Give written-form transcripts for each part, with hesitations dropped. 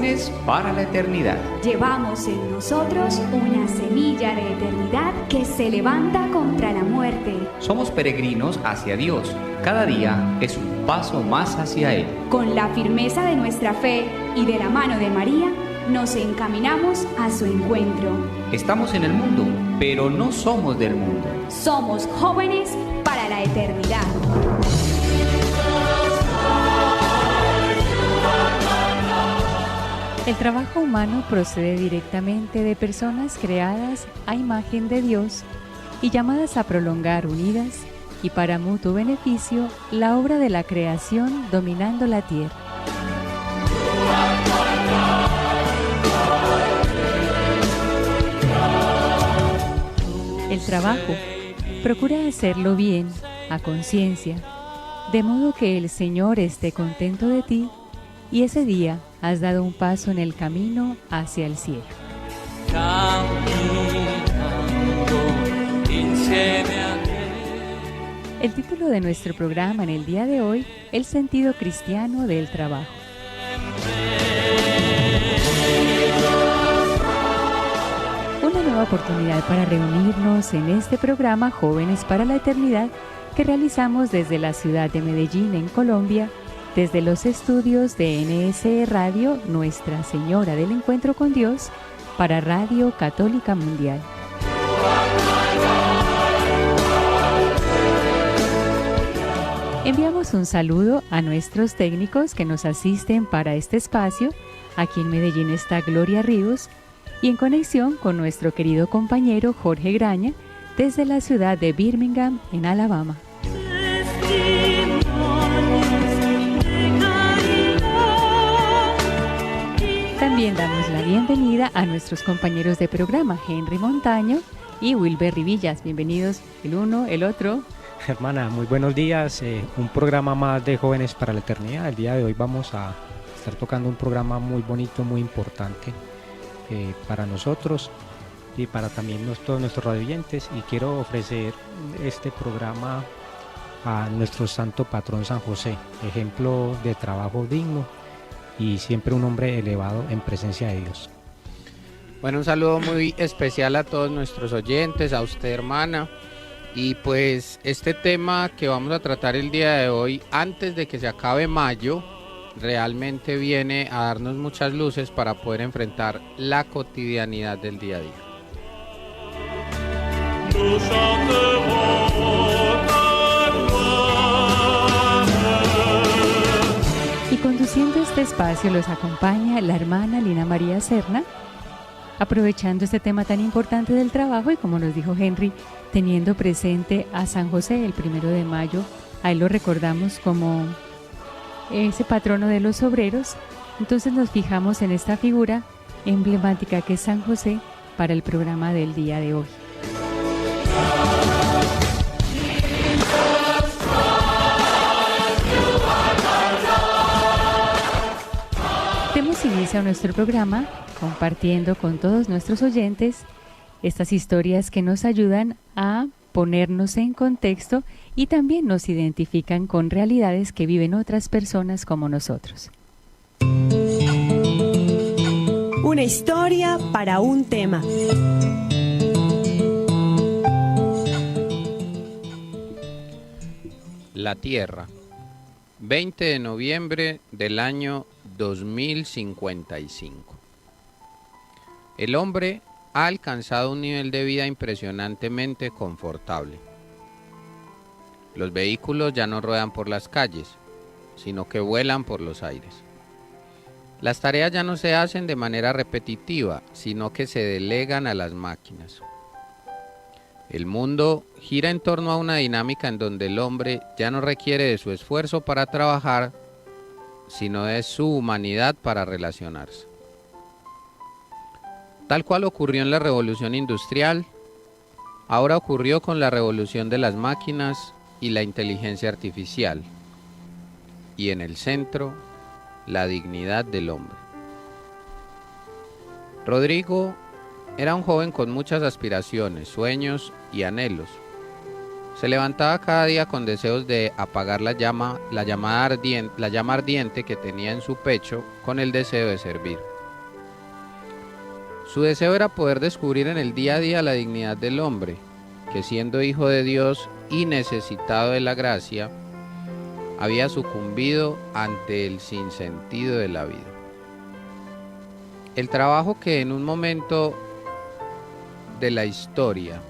Jóvenes para la Eternidad. Llevamos en nosotros una semilla de eternidad que se levanta contra la muerte. Somos peregrinos hacia Dios. Cada día es un paso más hacia Él. Con la firmeza de nuestra fe y de la mano de María, nos encaminamos a su encuentro. Estamos en el mundo, pero no somos del mundo. Somos jóvenes para la eternidad. El trabajo humano procede directamente de personas creadas a imagen de Dios y llamadas a prolongar unidas y para mutuo beneficio la obra de la creación dominando la tierra. El trabajo procura hacerlo bien, a conciencia, de modo que el Señor esté contento de ti y ese día has dado un paso en el camino hacia el cielo. El título de nuestro programa en el día de hoy, El sentido cristiano del trabajo. Una nueva oportunidad para reunirnos en este programa Jóvenes para la Eternidad que realizamos desde la ciudad de Medellín, en Colombia, desde los estudios de NSE Radio Nuestra Señora del Encuentro con Dios para Radio Católica Mundial. Enviamos un saludo a nuestros técnicos que nos asisten para este espacio. Aquí en Medellín está Gloria Ríos y en conexión con nuestro querido compañero Jorge Graña desde la ciudad de Birmingham, en Alabama. También damos la bienvenida a nuestros compañeros de programa, Henry Montaño y Wilber Rivillas. Bienvenidos el uno, el otro. Hermana, muy buenos días. Un programa más de Jóvenes para la Eternidad. El día de hoy vamos a estar tocando un programa muy bonito, muy importante para nosotros y para también todos nuestros radioyentes. Y quiero ofrecer este programa a nuestro santo patrón San José, ejemplo de trabajo digno y siempre un hombre elevado en presencia de Dios. Bueno, un saludo muy especial a todos nuestros oyentes, a usted, hermana. Y pues este tema que vamos a tratar el día de hoy, antes de que se acabe mayo, realmente viene a darnos muchas luces para poder enfrentar la cotidianidad del día a día. Y conduciendo este espacio los acompaña la hermana Lina María Serna, aprovechando este tema tan importante del trabajo y, como nos dijo Henry, teniendo presente a San José el 1 de mayo, a él lo recordamos como ese patrono de los obreros. Entonces nos fijamos en esta figura emblemática que es San José para el programa del día de hoy. Demos inicio a nuestro programa compartiendo con todos nuestros oyentes estas historias que nos ayudan a ponernos en contexto y también nos identifican con realidades que viven otras personas como nosotros. Una historia para un tema. La Tierra, 20 de noviembre del año 2055. El hombre ha alcanzado un nivel de vida impresionantemente confortable. Los vehículos ya no ruedan por las calles, sino que vuelan por los aires. Las tareas ya no se hacen de manera repetitiva, sino que se delegan a las máquinas. El mundo gira en torno a una dinámica en donde el hombre ya no requiere de su esfuerzo para trabajar, sino de su humanidad para relacionarse. Tal cual ocurrió en la revolución industrial, ahora ocurrió con la revolución de las máquinas y la inteligencia artificial, y en el centro, la dignidad del hombre. Rodrigo era un joven con muchas aspiraciones, sueños y anhelos. Se levantaba cada día con deseos de apagar la llama ardiente que tenía en su pecho con el deseo de servir. Su deseo era poder descubrir en el día a día la dignidad del hombre, que siendo hijo de Dios y necesitado de la gracia, había sucumbido ante el sinsentido de la vida. El trabajo que en un momento de la historia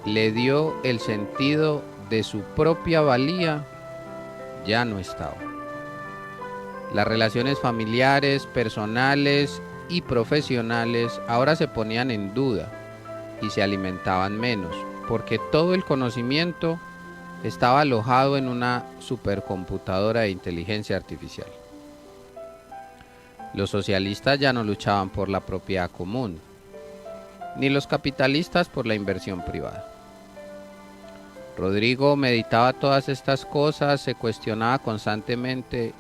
le dio el sentido de su propia valía, ya no estaba. Las relaciones familiares, personales y profesionales ahora se ponían en duda y se alimentaban menos, porque todo el conocimiento estaba alojado en una supercomputadora de inteligencia artificial. Los socialistas ya no luchaban por la propiedad común, ni los capitalistas por la inversión privada. Rodrigo meditaba todas estas cosas, se cuestionaba constantemente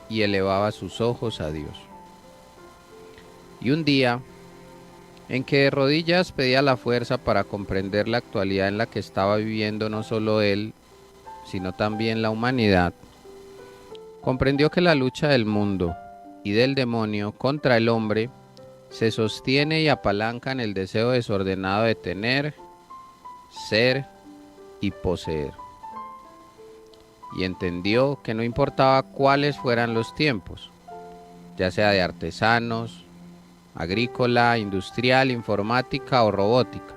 y elevaba sus ojos a Dios. Y un día, en que de rodillas pedía la fuerza para comprender la actualidad en la que estaba viviendo no solo él, sino también la humanidad, comprendió que la lucha del mundo y del demonio contra el hombre se sostiene y apalanca en el deseo desordenado de tener, ser y poseer. Y entendió que no importaba cuáles fueran los tiempos, ya sea de artesanos, agrícola, industrial, informática o robótica.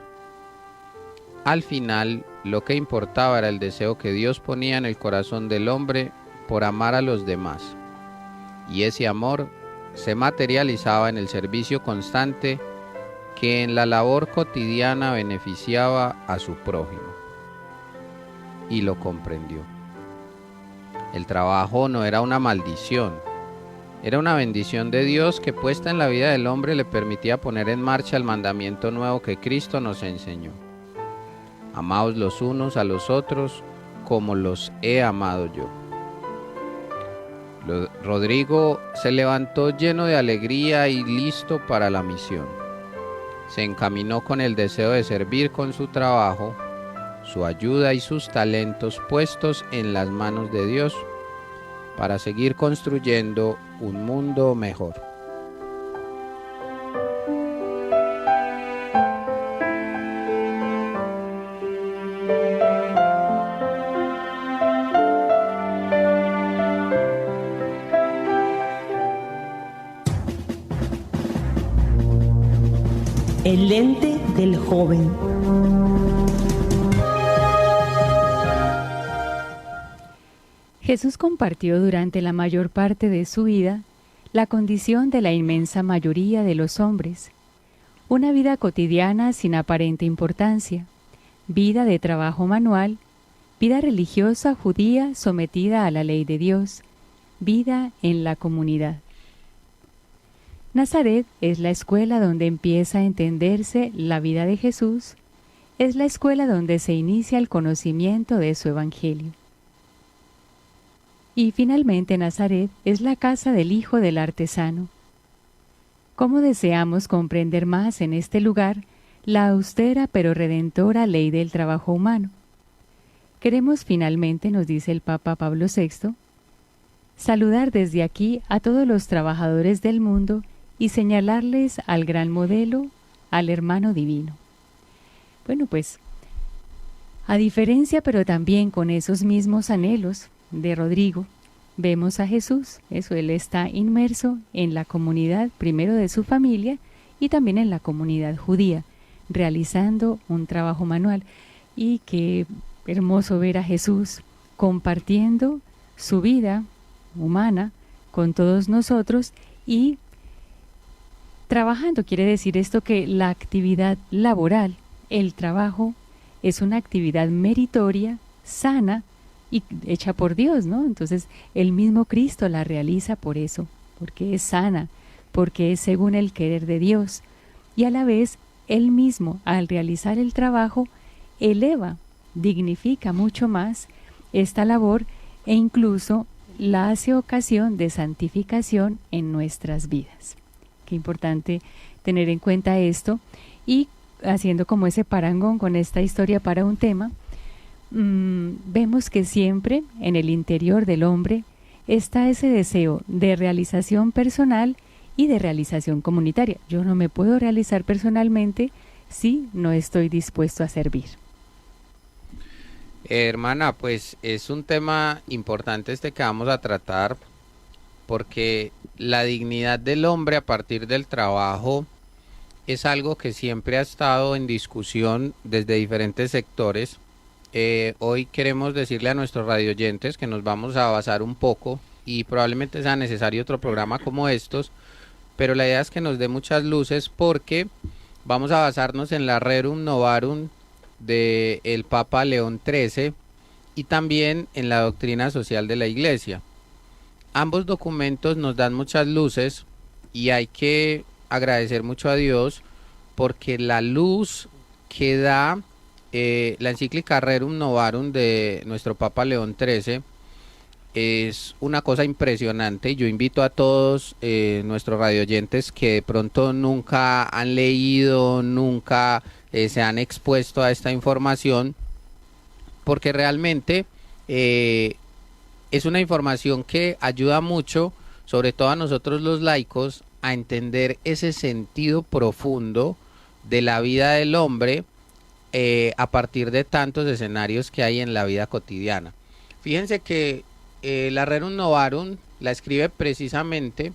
Al final, lo que importaba era el deseo que Dios ponía en el corazón del hombre por amar a los demás, y ese amor se materializaba en el servicio constante que en la labor cotidiana beneficiaba a su prójimo. Y lo comprendió. El trabajo no era una maldición, era una bendición de Dios que puesta en la vida del hombre le permitía poner en marcha el mandamiento nuevo que Cristo nos enseñó. Amaos los unos a los otros como los he amado yo. Rodrigo se levantó lleno de alegría y listo para la misión. Se encaminó con el deseo de servir con su trabajo, su ayuda y sus talentos puestos en las manos de Dios para seguir construyendo un mundo mejor. El lente del joven. Jesús compartió durante la mayor parte de su vida la condición de la inmensa mayoría de los hombres, una vida cotidiana sin aparente importancia, vida de trabajo manual, vida religiosa judía sometida a la ley de Dios, vida en la comunidad. Nazaret es la escuela donde empieza a entenderse la vida de Jesús, es la escuela donde se inicia el conocimiento de su evangelio. Y finalmente Nazaret es la casa del hijo del artesano. ¿Cómo deseamos comprender más en este lugar la austera pero redentora ley del trabajo humano? Queremos finalmente, nos dice el Papa Pablo VI, saludar desde aquí a todos los trabajadores del mundo y señalarles al gran modelo, al hermano divino. Bueno, pues, a diferencia pero también con esos mismos anhelos de Rodrigo, vemos a Jesús, él está inmerso en la comunidad, primero de su familia y también en la comunidad judía, realizando un trabajo manual. Y qué hermoso ver a Jesús compartiendo su vida humana con todos nosotros y trabajando. Quiere decir esto que la actividad laboral, el trabajo, es una actividad meritoria, sana y hecha por Dios, ¿no? Entonces, el mismo Cristo la realiza por eso, porque es sana, porque es según el querer de Dios. Y a la vez, Él mismo, al realizar el trabajo, eleva, dignifica mucho más esta labor e incluso la hace ocasión de santificación en nuestras vidas. Qué importante tener en cuenta esto y haciendo como ese parangón con esta historia para un tema, vemos que siempre en el interior del hombre está ese deseo de realización personal y de realización comunitaria. Yo no me puedo realizar personalmente si no estoy dispuesto a servir. Hermana, pues es un tema importante este que vamos a tratar, porque la dignidad del hombre a partir del trabajo es algo que siempre ha estado en discusión desde diferentes sectores. Hoy queremos decirle a nuestros radioyentes que nos vamos a basar un poco, y probablemente sea necesario otro programa como estos, pero la idea es que nos dé muchas luces, porque vamos a basarnos en la Rerum Novarum del Papa León XIII y también en la doctrina social de la Iglesia. Ambos documentos nos dan muchas luces y hay que agradecer mucho a Dios, porque la luz que da la encíclica Rerum Novarum de nuestro Papa León XIII es una cosa impresionante, y yo invito a todos nuestros radioyentes que de pronto nunca han leído, nunca se han expuesto a esta información, porque realmente es una información que ayuda mucho, sobre todo a nosotros los laicos, a entender ese sentido profundo de la vida del hombre a partir de tantos escenarios que hay en la vida cotidiana. Fíjense que la Rerum Novarum la escribe precisamente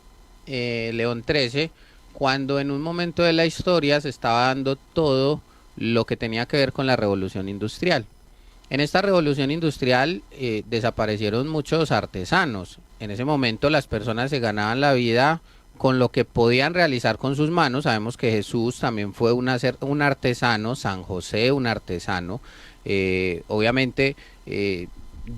León XIII, cuando en un momento de la historia se estaba dando todo lo que tenía que ver con la revolución industrial. En esta revolución industrial desaparecieron muchos artesanos. En ese momento las personas se ganaban la vida con lo que podían realizar con sus manos. Sabemos que Jesús también fue un artesano, San José un artesano. Obviamente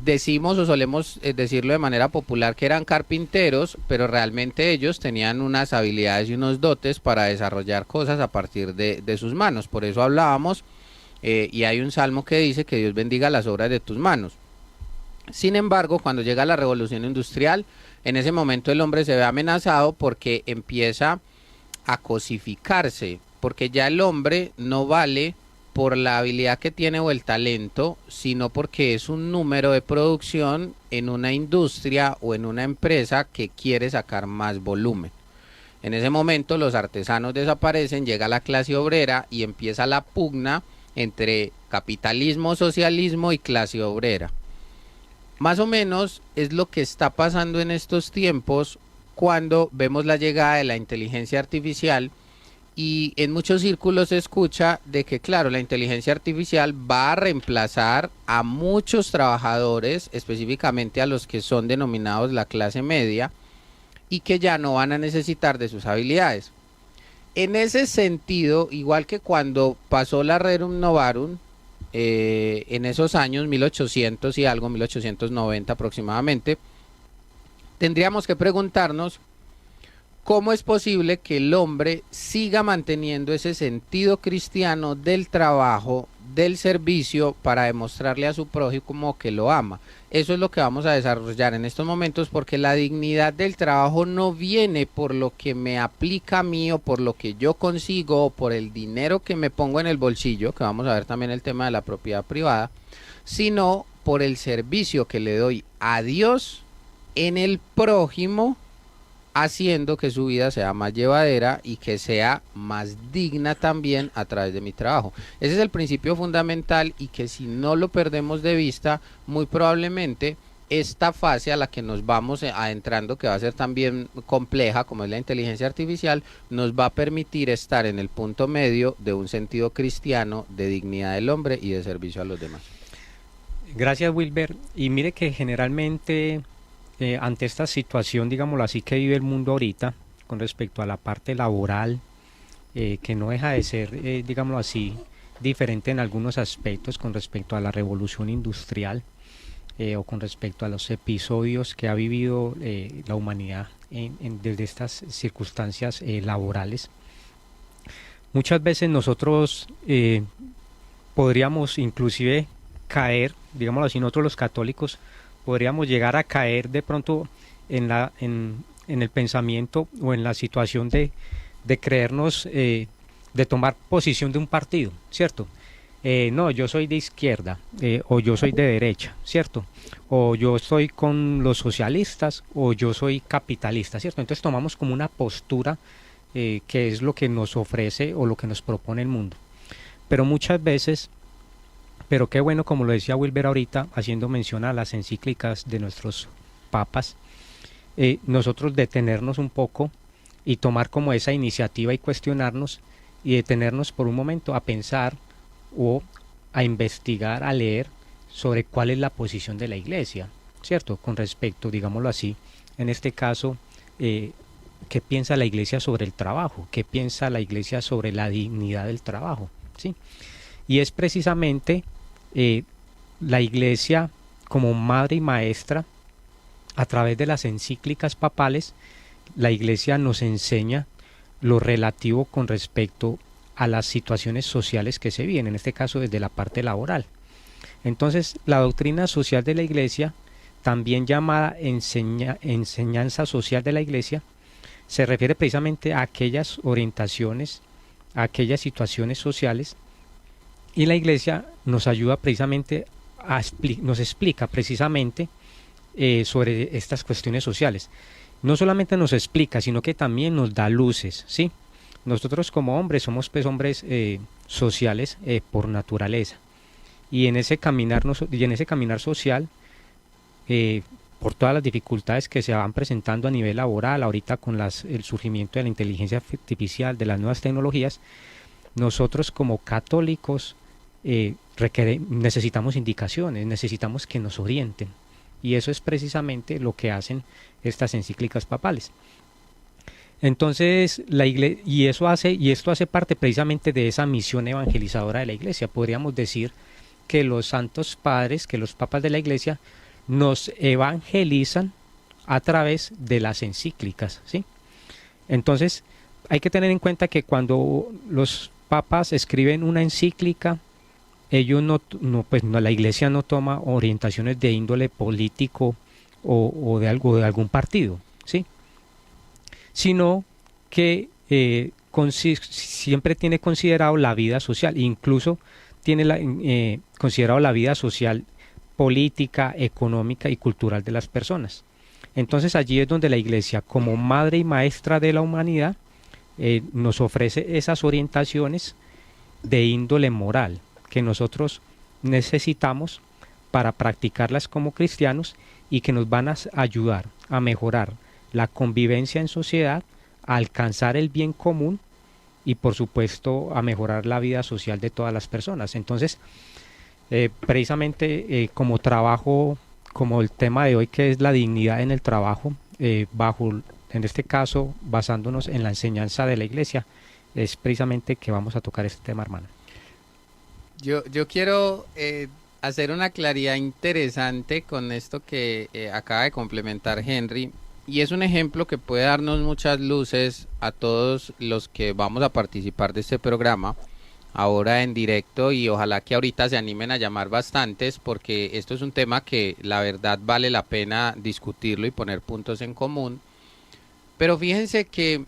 decimos o solemos decirlo de manera popular que eran carpinteros, pero realmente ellos tenían unas habilidades y unos dotes para desarrollar cosas a partir de sus manos. Por eso hablábamos, y hay un salmo que dice que Dios bendiga las obras de tus manos. Sin embargo, cuando llega la revolución industrial, en ese momento el hombre se ve amenazado porque empieza a cosificarse, porque ya el hombre no vale por la habilidad que tiene o el talento, sino porque es un número de producción en una industria o en una empresa que quiere sacar más volumen. En ese momento los artesanos desaparecen, llega la clase obrera y empieza la pugna entre capitalismo, socialismo y clase obrera. Más o menos es lo que está pasando en estos tiempos cuando vemos la llegada de la inteligencia artificial, y en muchos círculos se escucha de que, claro, la inteligencia artificial va a reemplazar a muchos trabajadores, específicamente a los que son denominados la clase media, y que ya no van a necesitar de sus habilidades. En ese sentido, igual que cuando pasó la Rerum Novarum, en esos años 1800 y algo, 1890 aproximadamente, tendríamos que preguntarnos cómo es posible que el hombre siga manteniendo ese sentido cristiano del trabajo, del servicio, para demostrarle a su prójimo que lo ama. Eso es lo que vamos a desarrollar en estos momentos, porque la dignidad del trabajo no viene por lo que me aplica a mí o por lo que yo consigo o por el dinero que me pongo en el bolsillo, que vamos a ver también el tema de la propiedad privada, sino por el servicio que le doy a Dios en el prójimo, haciendo que su vida sea más llevadera y que sea más digna también a través de mi trabajo. Ese es el principio fundamental, y que si no lo perdemos de vista, muy probablemente esta fase a la que nos vamos adentrando, que va a ser también compleja, como es la inteligencia artificial, nos va a permitir estar en el punto medio de un sentido cristiano de dignidad del hombre y de servicio a los demás. Gracias, Wilber. Y mire que generalmente ante esta situación, digámoslo así, que vive el mundo ahorita con respecto a la parte laboral, que no deja de ser, digámoslo así, diferente en algunos aspectos con respecto a la revolución industrial, o con respecto a los episodios que ha vivido la humanidad desde estas circunstancias laborales. Muchas veces nosotros podríamos inclusive caer, digámoslo así, nosotros los católicos podríamos llegar a caer de pronto en el pensamiento o en la situación de creernos, de tomar posición de un partido, ¿cierto? no, yo soy de izquierda, o yo soy de derecha, ¿cierto? O yo estoy con los socialistas, o yo soy capitalista, ¿cierto? Entonces tomamos como una postura que es lo que nos ofrece o lo que nos propone el mundo. Pero muchas veces, pero qué bueno, como lo decía Wilber ahorita, haciendo mención a las encíclicas de nuestros papas, nosotros detenernos un poco y tomar como esa iniciativa y cuestionarnos y detenernos por un momento a pensar o a investigar, a leer sobre cuál es la posición de la iglesia, ¿cierto? Con respecto, digámoslo así, en este caso, qué piensa la iglesia sobre el trabajo, qué piensa la iglesia sobre la dignidad del trabajo, ¿sí? Y es precisamente la iglesia como madre y maestra, a través de las encíclicas papales, la iglesia nos enseña lo relativo con respecto a las situaciones sociales que se viven, en este caso desde la parte laboral. Entonces, la doctrina social de la iglesia, también llamada enseñanza social de la iglesia, se refiere precisamente a aquellas orientaciones, a aquellas situaciones sociales, y la iglesia nos ayuda precisamente nos explica precisamente sobre estas cuestiones sociales. No solamente nos explica, sino que también nos da luces, ¿sí? Nosotros como hombres somos pues hombres sociales por naturaleza, y en ese caminar social, por todas las dificultades que se van presentando a nivel laboral, ahorita con el surgimiento de la inteligencia artificial, de las nuevas tecnologías, nosotros como católicos necesitamos indicaciones, necesitamos que nos orienten, y eso es precisamente lo que hacen estas encíclicas papales. Entonces, esto hace parte precisamente de esa misión evangelizadora de la iglesia. Podríamos decir que los santos padres, que los papas de la iglesia, nos evangelizan a través de las encíclicas, ¿sí? Entonces, hay que tener en cuenta que cuando los papas escriben una encíclica, ellos la iglesia no toma orientaciones de índole político o de algún partido, ¿sí? Sino que siempre tiene considerado la vida social, incluso tiene considerado la vida social, política, económica y cultural de las personas. Entonces allí es donde la iglesia, como madre y maestra de la humanidad, nos ofrece esas orientaciones de índole moral que nosotros necesitamos para practicarlas como cristianos, y que nos van a ayudar a mejorar la convivencia en sociedad, a alcanzar el bien común y por supuesto a mejorar la vida social de todas las personas. Entonces, precisamente como trabajo, como el tema de hoy, que es la dignidad en el trabajo, en este caso basándonos en la enseñanza de la iglesia, es precisamente que vamos a tocar este tema, hermano. Yo quiero hacer una claridad interesante con esto que acaba de complementar Henry, y es un ejemplo que puede darnos muchas luces a todos los que vamos a participar de este programa ahora en directo, y ojalá que ahorita se animen a llamar bastantes, porque esto es un tema que la verdad vale la pena discutirlo y poner puntos en común. Pero fíjense que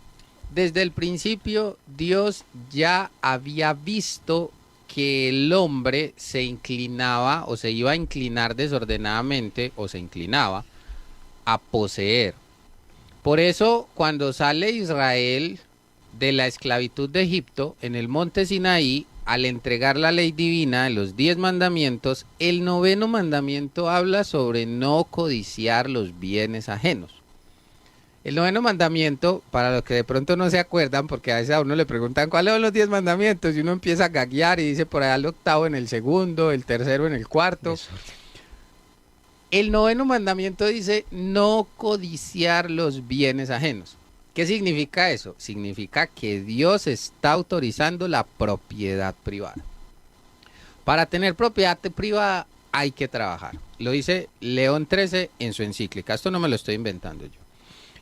desde el principio Dios ya había visto que el hombre se inclinaba o se iba a inclinar desordenadamente, o se inclinaba a poseer. Por eso, cuando sale Israel de la esclavitud de Egipto en el monte Sinaí, al entregar la ley divina de los 10 mandamientos, el 9º mandamiento habla sobre no codiciar los bienes ajenos. El 9º mandamiento, para los que de pronto no se acuerdan, porque a veces a uno le preguntan cuáles son los 10 mandamientos, y uno empieza a gaguear y dice por allá el 8º en el 2º, el 3º en el 4º. El 9º mandamiento dice no codiciar los bienes ajenos. ¿Qué significa eso? Significa que Dios está autorizando la propiedad privada. Para tener propiedad privada hay que trabajar. Lo dice León XIII en su encíclica. Esto no me lo estoy inventando yo.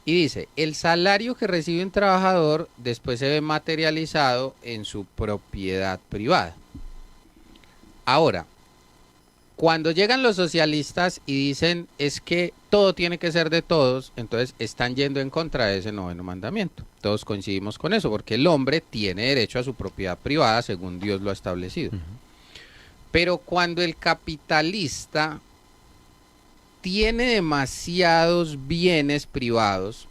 Y dice, el salario que recibe un trabajador después se ve materializado en su propiedad privada. Ahora, cuando llegan los socialistas y dicen es que todo tiene que ser de todos, entonces están yendo en contra de ese 9º mandamiento. Todos coincidimos con eso, porque el hombre tiene derecho a su propiedad privada según Dios lo ha establecido. Pero cuando el capitalista tiene demasiados bienes privados,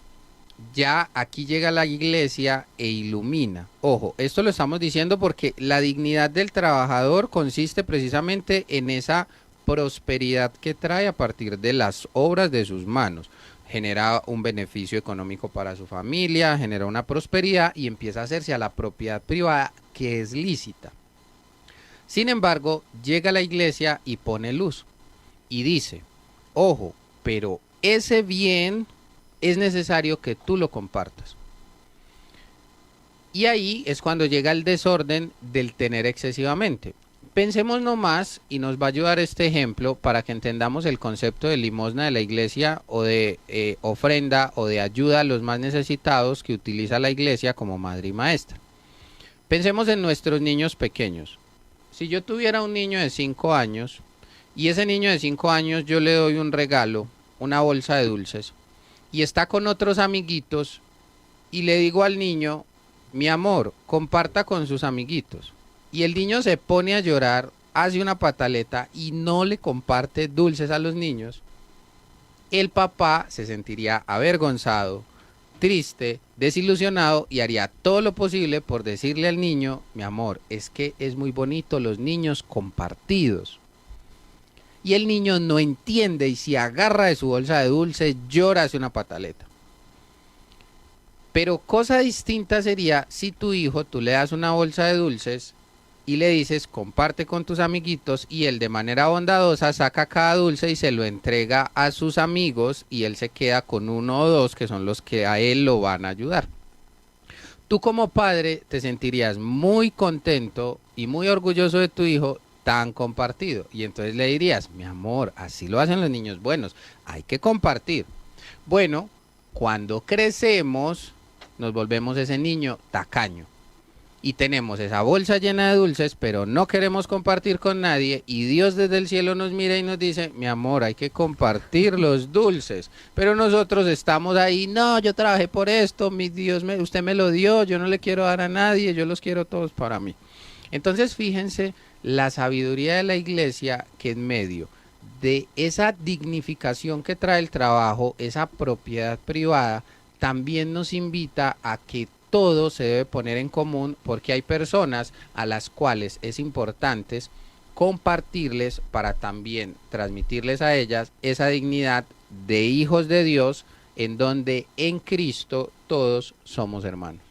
ya aquí llega la iglesia e ilumina. Ojo, esto lo estamos diciendo porque la dignidad del trabajador consiste precisamente en esa prosperidad que trae a partir de las obras de sus manos. Genera un beneficio económico para su familia, genera una prosperidad y empieza a hacerse a la propiedad privada que es lícita. Sin embargo, llega la iglesia y pone luz y dice, ojo, pero ese bien es necesario que tú lo compartas. Y ahí es cuando llega el desorden del tener excesivamente. Pensemos nomás, y nos va a ayudar este ejemplo para que entendamos el concepto de limosna de la iglesia o de ofrenda o de ayuda a los más necesitados que utiliza la iglesia como madre y maestra. Pensemos en nuestros niños pequeños. Si yo tuviera un niño de 5 años y ese niño de 5 años yo le doy un regalo, una bolsa de dulces, y está con otros amiguitos y le digo al niño, mi amor, comparta con sus amiguitos. Y el niño se pone a llorar, hace una pataleta y no le comparte dulces a los niños. El papá se sentiría avergonzado, triste, desilusionado y haría todo lo posible por decirle al niño, mi amor, es que es muy bonito los niños compartidos. Y el niño no entiende y se agarra de su bolsa de dulces, llora, hace una pataleta. Pero cosa distinta sería si tu hijo, tú le das una bolsa de dulces y le dices comparte con tus amiguitos y él de manera bondadosa saca cada dulce y se lo entrega a sus amigos y él se queda con 1 o 2 que son los que a él lo van a ayudar. Tú como padre te sentirías muy contento y muy orgulloso de tu hijo tan compartido y entonces le dirías, mi amor, así lo hacen los niños buenos, hay que compartir. Bueno, cuando crecemos nos volvemos ese niño tacaño y tenemos esa bolsa llena de dulces pero no queremos compartir con nadie y Dios desde el cielo nos mira y nos dice, mi amor, hay que compartir los dulces, pero nosotros estamos ahí, no, yo trabajé por esto, mi Dios, usted me lo dio, yo no le quiero dar a nadie, yo los quiero todos para mí. Entonces fíjense la sabiduría de la iglesia que en medio de esa dignificación que trae el trabajo, esa propiedad privada, también nos invita a que todo se debe poner en común porque hay personas a las cuales es importante compartirles para también transmitirles a ellas esa dignidad de hijos de Dios en donde en Cristo todos somos hermanos.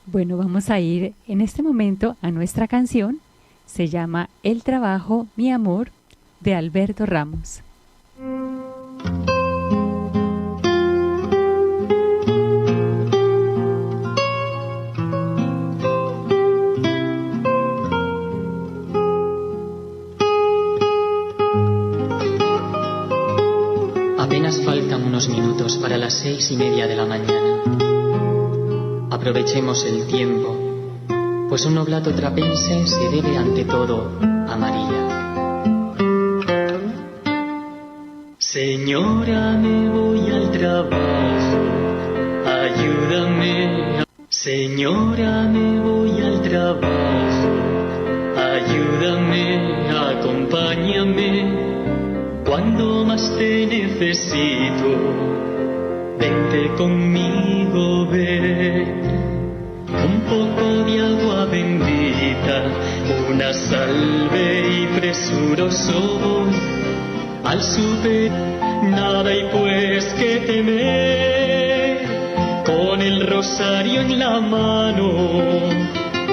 Bueno, vamos a ir en este momento a nuestra canción. Se llama El trabajo, mi amor, de Alberto Ramos. Apenas faltan unos minutos para las 6:30 de la mañana. Aprovechemos el tiempo, pues un oblato trapense se debe ante todo a María. Señora, me voy al trabajo, ayúdame. Señora, me voy al trabajo, ayúdame, acompáñame. Cuando más te necesito, vente conmigo, ven. Un poco de agua bendita, una salve y presuroso voy al súper, nada hay pues que temer, con el rosario en la mano,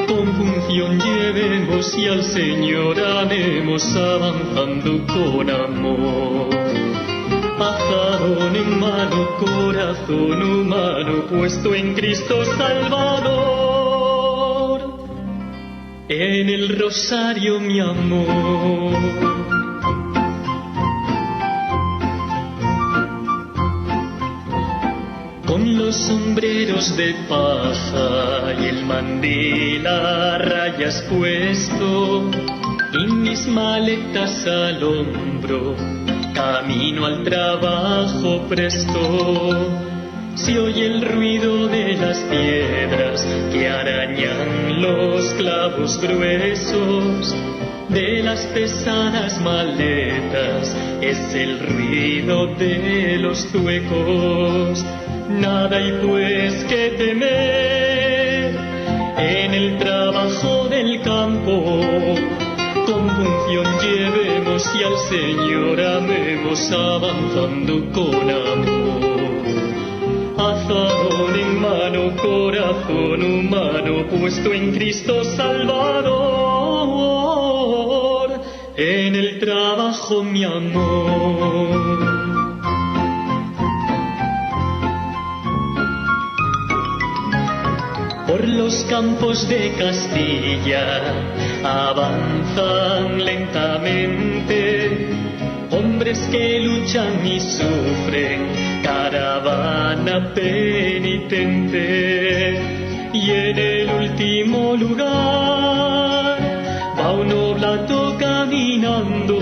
compunción llevemos y al Señor amemos avanzando con amor. Azadón en mano, corazón humano puesto en Cristo Salvador, en el rosario mi amor. Con los sombreros de paja y el mandil a rayas puesto y mis maletas al hombro, camino al trabajo presto. Se oye el ruido de las piedras que arañan los clavos gruesos de las pesadas maletas, es el ruido de los zuecos. Nada hay pues que temer en el trabajo del campo. Con punción llevemos y al Señor amemos, avanzando con amor. Azadón en mano, corazón humano puesto en Cristo Salvador, en el trabajo mi amor. Por los campos de Castilla avanzan lentamente hombres que luchan y sufren, caravana penitente. Y en el último lugar va un oblato caminando,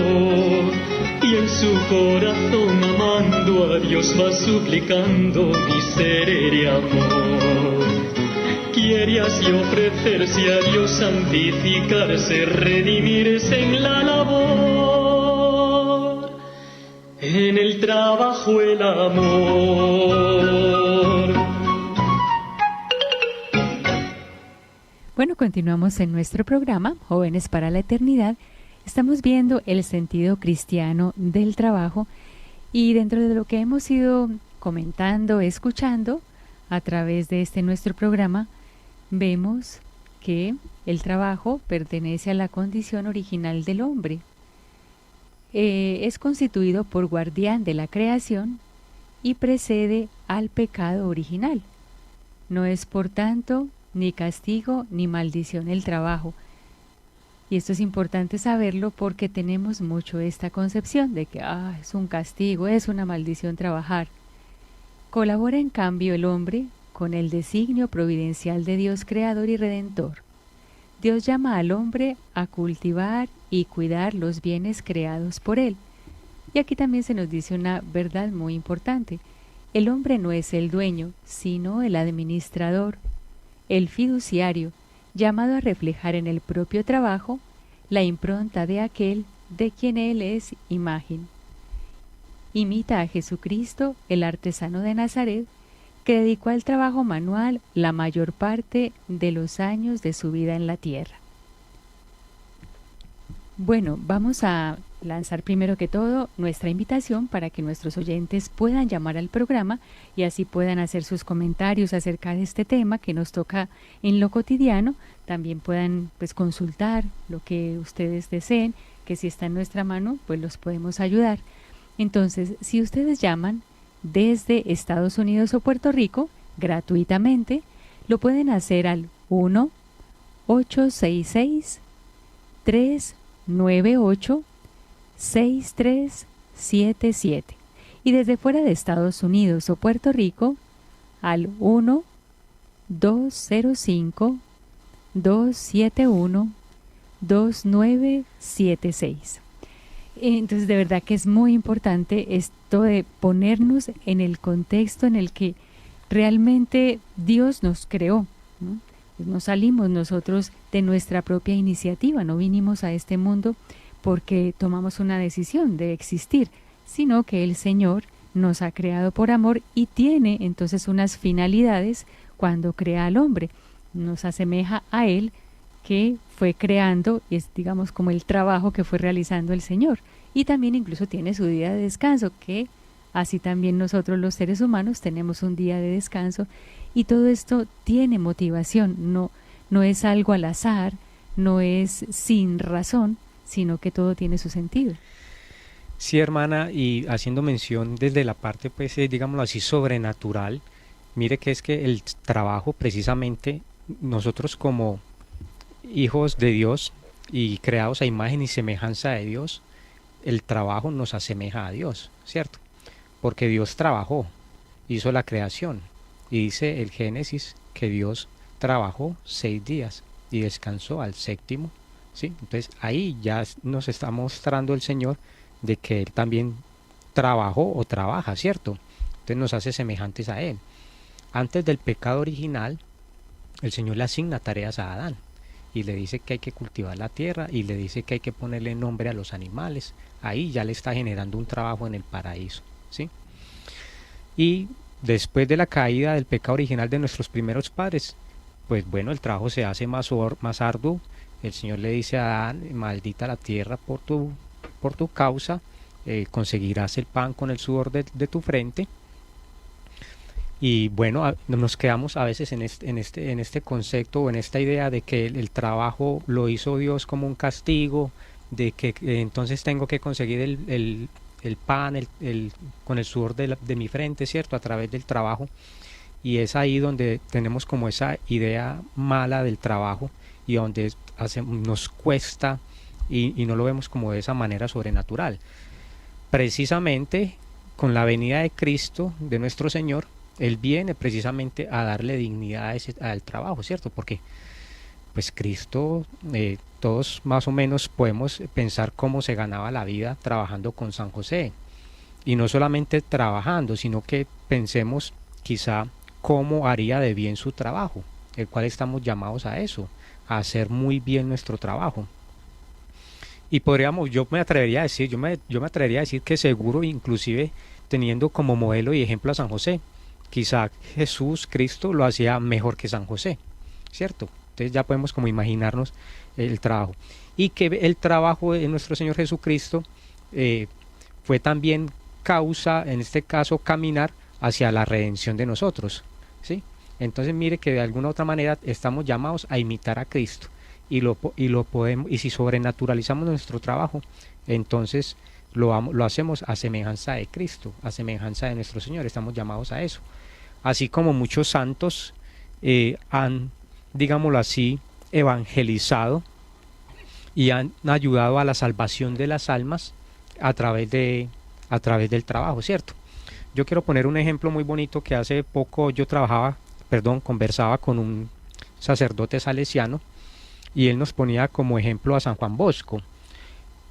y en su corazón amando a Dios va suplicando miseria y amor. Quiere así ofrecerse a Dios, santificarse, redimirse en la labor, en el trabajo el amor. Bueno, continuamos en nuestro programa, Jóvenes para la Eternidad. Estamos viendo el sentido cristiano del trabajo y dentro de lo que hemos ido comentando, escuchando a través de este nuestro programa, vemos que el trabajo pertenece a la condición original del hombre. Es constituido por guardián de la creación y precede al pecado original. No es, por tanto, ni castigo ni maldición el trabajo. Y esto es importante saberlo porque tenemos mucho esta concepción de que es un castigo, es una maldición trabajar. Colabora en cambio el hombre con el designio providencial de Dios creador y redentor. Dios llama al hombre a cultivar y cuidar los bienes creados por él. Y aquí también se nos dice una verdad muy importante. El hombre no es el dueño, sino el administrador, el fiduciario, llamado a reflejar en el propio trabajo la impronta de aquel de quien él es imagen. Imita a Jesucristo, el artesano de Nazaret, que dedicó al trabajo manual la mayor parte de los años de su vida en la tierra. Bueno, vamos a lanzar primero que todo nuestra invitación para que nuestros oyentes puedan llamar al programa y así puedan hacer sus comentarios acerca de este tema que nos toca en lo cotidiano. También puedan consultar lo que ustedes deseen, que si está en nuestra mano, pues los podemos ayudar. Entonces, si ustedes llaman desde Estados Unidos o Puerto Rico, gratuitamente, lo pueden hacer al 1-866-398-6377 y desde fuera de Estados Unidos o Puerto Rico al 1-205-271-2976. Entonces, de verdad que es muy importante esto de ponernos en el contexto en el que realmente Dios nos creó, ¿no? Pues no salimos nosotros de nuestra propia iniciativa, no vinimos a este mundo porque tomamos una decisión de existir, sino que el Señor nos ha creado por amor y tiene entonces unas finalidades cuando crea al hombre. Nos asemeja a Él, que fue creando, y es digamos como el trabajo que fue realizando el Señor. Y también incluso tiene su día de descanso, que así también nosotros los seres humanos tenemos un día de descanso. Y todo esto tiene motivación, no es algo al azar, no es sin razón, sino que todo tiene su sentido. Sí, hermana, y haciendo mención desde la parte, digámoslo así, sobrenatural, mire que es que el trabajo precisamente, nosotros como hijos de Dios y creados a imagen y semejanza de Dios, el trabajo nos asemeja a Dios, ¿cierto? Porque Dios trabajó, hizo la creación, y dice el Génesis que Dios trabajó 6 días y descansó al séptimo, ¿sí? Entonces ahí ya nos está mostrando el Señor de que Él también trabajó o trabaja, ¿cierto? Entonces nos hace semejantes a Él. Antes del pecado original, el Señor le asigna tareas a Adán. y le dice que hay que cultivar la tierra y le dice que hay que ponerle nombre a los animales. Ahí ya le está generando un trabajo en el paraíso, ¿sí? Y después de la caída del pecado original de nuestros primeros padres, pues bueno, el trabajo se hace más arduo. El Señor le dice a Adán: maldita la tierra por tu causa, conseguirás el pan con el sudor de tu frente. Y bueno, nos quedamos a veces en este concepto o en esta idea de que el trabajo lo hizo Dios como un castigo, de que entonces tengo que conseguir el pan con el sudor de mi frente, ¿cierto? A través del trabajo. Y es ahí donde tenemos como esa idea mala del trabajo y donde nos cuesta y no lo vemos como de esa manera sobrenatural. Precisamente con la venida de Cristo, de nuestro Señor, Él viene precisamente a darle dignidad al trabajo, ¿cierto? Porque pues Cristo, todos más o menos podemos pensar cómo se ganaba la vida trabajando con San José. Y no solamente trabajando, sino que pensemos quizá cómo haría de bien su trabajo, el cual estamos llamados a eso, a hacer muy bien nuestro trabajo. Y yo me atrevería a decir que seguro, inclusive teniendo como modelo y ejemplo a San José, quizá Jesús, Cristo, lo hacía mejor que San José, ¿cierto? Entonces ya podemos como imaginarnos el trabajo. Y que el trabajo de nuestro Señor Jesucristo fue también causa, en este caso, caminar hacia la redención de nosotros, ¿sí? Entonces mire que de alguna u otra manera estamos llamados a imitar a Cristo y lo podemos, y si sobrenaturalizamos nuestro trabajo, entonces lo hacemos a semejanza de Cristo, a semejanza de nuestro Señor. Estamos llamados a eso. Así como muchos santos han, digámoslo así, evangelizado y han ayudado a la salvación de las almas a través del trabajo, ¿cierto? Yo quiero poner un ejemplo muy bonito que hace poco conversaba con un sacerdote salesiano y él nos ponía como ejemplo a San Juan Bosco.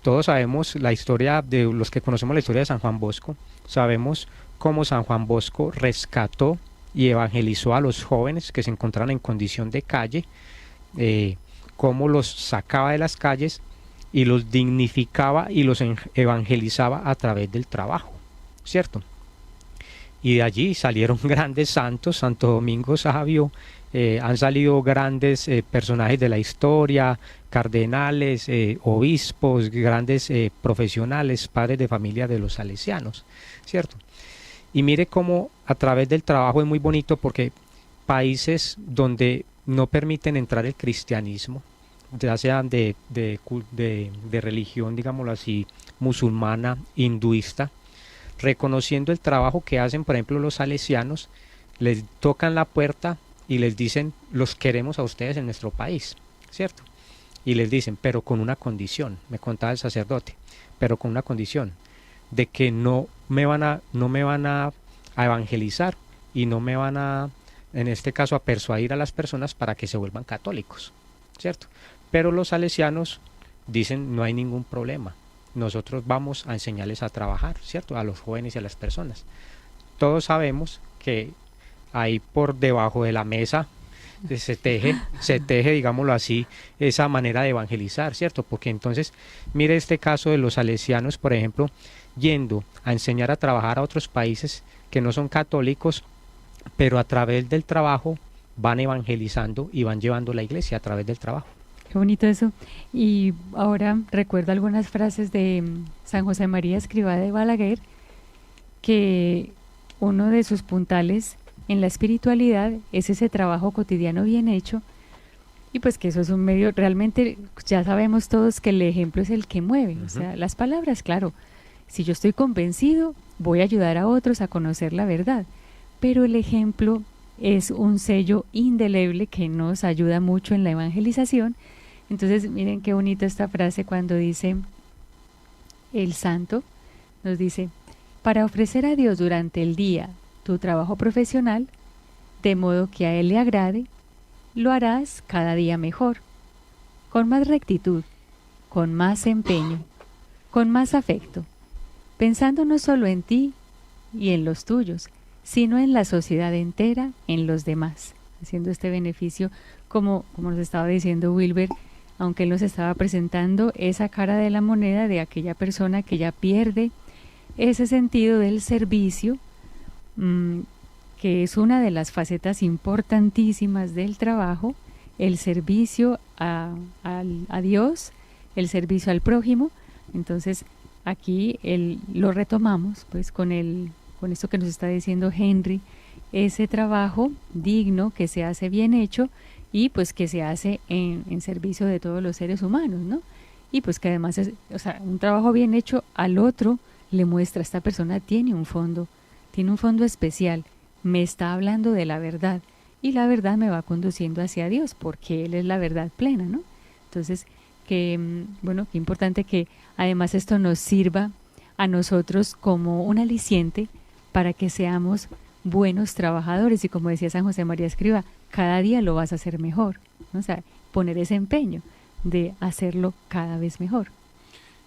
Todos sabemos la historia, de los que conocemos la historia de San Juan Bosco, sabemos cómo San Juan Bosco rescató y evangelizó a los jóvenes que se encontraban en condición de calle, cómo los sacaba de las calles y los dignificaba y los evangelizaba a través del trabajo, ¿cierto? Y de allí salieron grandes santos, Santo Domingo Sabio, han salido grandes personajes de la historia, cardenales, obispos, grandes profesionales, padres de familia de los salesianos, ¿cierto? Y mire cómo a través del trabajo es muy bonito, porque países donde no permiten entrar el cristianismo, ya sean de religión, digámoslo así, musulmana, hinduista, reconociendo el trabajo que hacen, por ejemplo, los salesianos, les tocan la puerta y les dicen: los queremos a ustedes en nuestro país, ¿cierto? Y les dicen, pero con una condición, me contaba el sacerdote, pero con una condición, de que no me van a evangelizar y no me van a, en este caso, a persuadir a las personas para que se vuelvan católicos, ¿cierto? Pero los salesianos dicen: no hay ningún problema, nosotros vamos a enseñarles a trabajar, ¿cierto? A los jóvenes y a las personas. Todos sabemos que ahí por debajo de la mesa se teje, digámoslo así, esa manera de evangelizar, ¿cierto? Porque entonces, mire este caso de los salesianos, por ejemplo, yendo a enseñar a trabajar a otros países que no son católicos, pero a través del trabajo van evangelizando y van llevando la iglesia a través del trabajo. Qué bonito eso. Y ahora recuerdo algunas frases de San José María Escrivá de Balaguer, que uno de sus puntales en la espiritualidad es ese trabajo cotidiano bien hecho, y pues que eso es un medio, realmente ya sabemos todos que el ejemplo es el que mueve, o sea, las palabras, claro, si yo estoy convencido, voy a ayudar a otros a conocer la verdad, pero el ejemplo es un sello indeleble que nos ayuda mucho en la evangelización. Entonces miren qué bonita esta frase cuando dice el santo, nos dice: para ofrecer a Dios durante el día tu trabajo profesional, de modo que a Él le agrade, lo harás cada día mejor, con más rectitud, con más empeño, con más afecto, pensando no solo en ti y en los tuyos, sino en la sociedad entera, en los demás. haciendo este beneficio, como nos estaba diciendo Wilber, aunque él nos estaba presentando esa cara de la moneda de aquella persona que ya pierde ese sentido del servicio, que es una de las facetas importantísimas del trabajo, el servicio a Dios, el servicio al prójimo. Entonces aquí lo retomamos pues con esto que nos está diciendo Henry, ese trabajo digno que se hace bien hecho y pues que se hace en servicio de todos los seres humanos, ¿no? Y pues que además es, o sea, un trabajo bien hecho al otro le muestra, esta persona tiene un fondo especial, me está hablando de la verdad y la verdad me va conduciendo hacia Dios porque Él es la verdad plena, ¿no? Entonces, qué importante que además esto nos sirva a nosotros como un aliciente para que seamos buenos trabajadores y como decía San José María Escrivá, cada día lo vas a hacer mejor, ¿no? O sea, poner ese empeño de hacerlo cada vez mejor.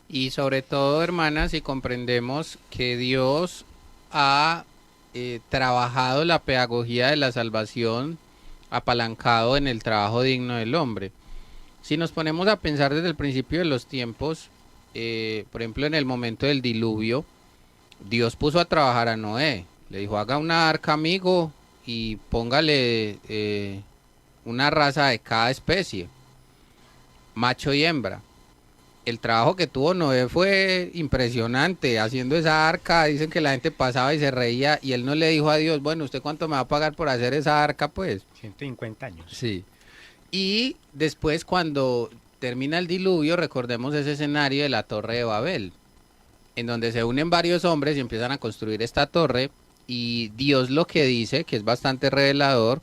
Y sobre todo, hermanas, si comprendemos que Dios ha trabajado la pedagogía de la salvación apalancado en el trabajo digno del hombre. Si nos ponemos a pensar desde el principio de los tiempos, por ejemplo en el momento del diluvio, Dios puso a trabajar a Noé, le dijo haga una arca, amigo, y póngale una raza de cada especie, macho y hembra. El trabajo que tuvo Noé fue impresionante, haciendo esa arca. Dicen que la gente pasaba y se reía y él no le dijo a Dios, bueno, ¿usted cuánto me va a pagar por hacer esa arca? Pues 150 años. Sí. Y después cuando termina el diluvio, recordemos ese escenario de la Torre de Babel, en donde se unen varios hombres y empiezan a construir esta torre, y Dios lo que dice, que es bastante revelador,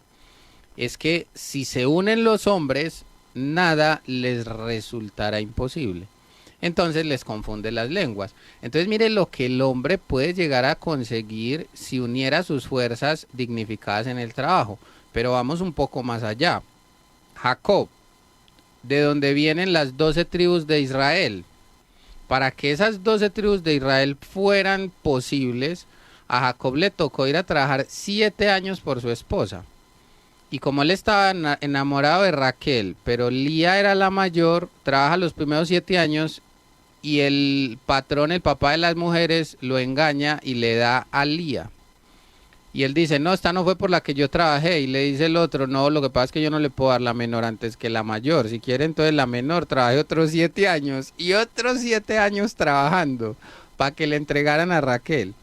es que si se unen los hombres, nada les resultará imposible. Entonces les confunde las lenguas. Entonces mire lo que el hombre puede llegar a conseguir si uniera sus fuerzas dignificadas en el trabajo. Pero vamos un poco más allá. Jacob, de donde vienen las 12 tribus de Israel. Para que esas 12 tribus de Israel fueran posibles, a Jacob le tocó ir a trabajar 7 años por su esposa. Y como él estaba enamorado de Raquel, pero Lía era la mayor, trabaja los primeros 7 años y el patrón, el papá de las mujeres, lo engaña y le da a Lía. Y él dice, no, esta no fue por la que yo trabajé. Y le dice el otro, no, lo que pasa es que yo no le puedo dar la menor antes que la mayor. Si quiere, entonces la menor trabaje otros 7 años y otros 7 años trabajando para que le entregaran a Raquel.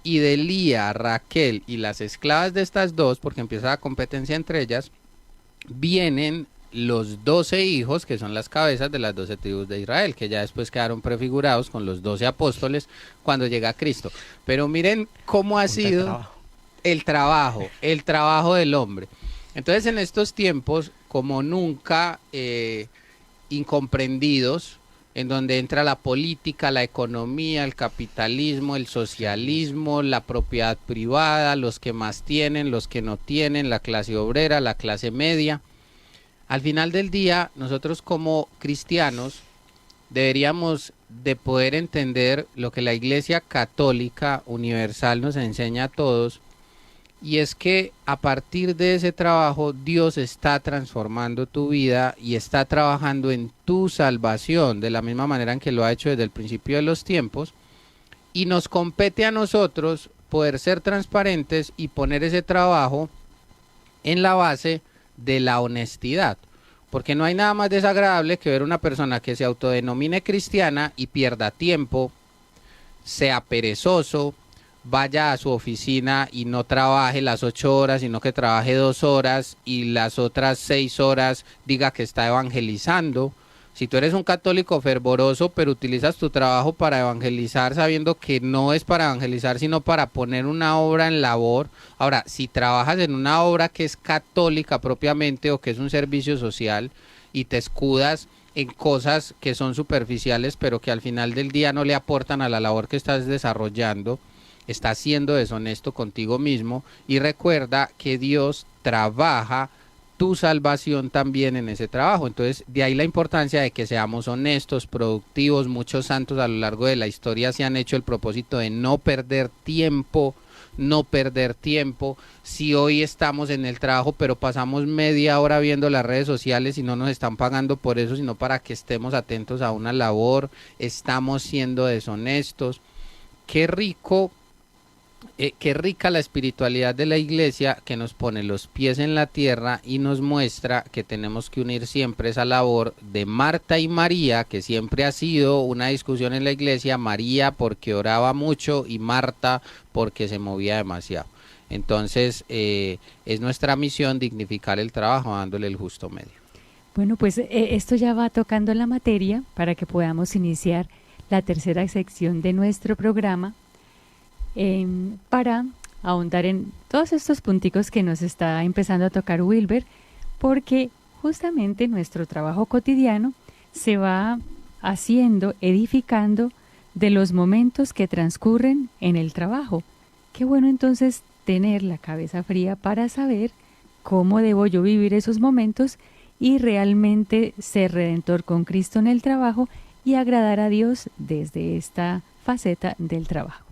Y de Lía, Raquel y las esclavas de estas dos, porque empieza la competencia entre ellas, vienen los 12 hijos que son las cabezas de las 12 tribus de Israel, que ya después quedaron prefigurados con los 12 apóstoles cuando llega Cristo. Pero miren cómo ha sido el trabajo del hombre. Entonces en estos tiempos, como nunca incomprendidos, en donde entra la política, la economía, el capitalismo, el socialismo, la propiedad privada, los que más tienen, los que no tienen, la clase obrera, la clase media. Al final del día, nosotros como cristianos deberíamos de poder entender lo que la Iglesia Católica Universal nos enseña a todos, y es que a partir de ese trabajo Dios está transformando tu vida y está trabajando en tu salvación de la misma manera en que lo ha hecho desde el principio de los tiempos, y nos compete a nosotros poder ser transparentes y poner ese trabajo en la base de la honestidad, porque no hay nada más desagradable que ver una persona que se autodenomine cristiana y pierda tiempo, sea perezoso, vaya a su oficina y no trabaje las 8 horas, sino que trabaje 2 horas y las otras 6 horas diga que está evangelizando. Si tú eres un católico fervoroso, pero utilizas tu trabajo para evangelizar sabiendo que no es para evangelizar, sino para poner una obra en labor. Ahora, si trabajas en una obra que es católica propiamente o que es un servicio social y te escudas en cosas que son superficiales, pero que al final del día no le aportan a la labor que estás desarrollando, estás siendo deshonesto contigo mismo. Y recuerda que Dios trabaja tu salvación también en ese trabajo. Entonces de ahí la importancia de que seamos honestos, productivos. Muchos santos a lo largo de la historia se han hecho el propósito de no perder tiempo, no perder tiempo. Si hoy estamos en el trabajo, pero pasamos media hora viendo las redes sociales y no nos están pagando por eso, sino para que estemos atentos a una labor, estamos siendo deshonestos. Qué rico. Qué rica la espiritualidad de la iglesia, que nos pone los pies en la tierra y nos muestra que tenemos que unir siempre esa labor de Marta y María, que siempre ha sido una discusión en la iglesia. María porque oraba mucho y Marta porque se movía demasiado. Entonces es nuestra misión dignificar el trabajo dándole el justo medio. Bueno, pues esto ya va tocando la materia para que podamos iniciar la tercera sección de nuestro programa, para ahondar en todos estos punticos que nos está empezando a tocar Wilber, porque justamente nuestro trabajo cotidiano se va haciendo, edificando de los momentos que transcurren en el trabajo. Qué bueno entonces tener la cabeza fría para saber cómo debo yo vivir esos momentos y realmente ser redentor con Cristo en el trabajo y agradar a Dios desde esta faceta del trabajo.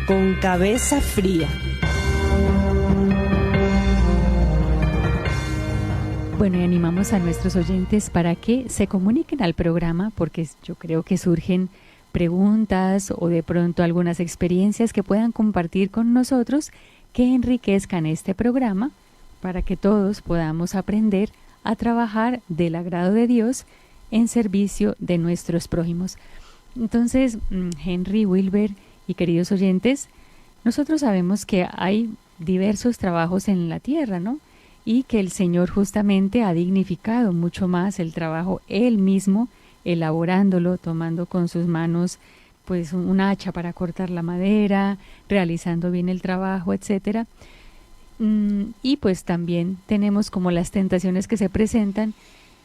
Con cabeza fría. Bueno, y animamos a nuestros oyentes para que se comuniquen al programa, porque yo creo que surgen preguntas o de pronto algunas experiencias que puedan compartir con nosotros que enriquezcan este programa para que todos podamos aprender a trabajar del agrado de Dios en servicio de nuestros prójimos. Entonces, Henry, Wilber y queridos oyentes, nosotros sabemos que hay diversos trabajos en la tierra, ¿no? Y que el Señor justamente ha dignificado mucho más el trabajo Él mismo, elaborándolo, tomando con sus manos pues un hacha para cortar la madera, realizando bien el trabajo, etcétera. Y pues también tenemos como las tentaciones que se presentan.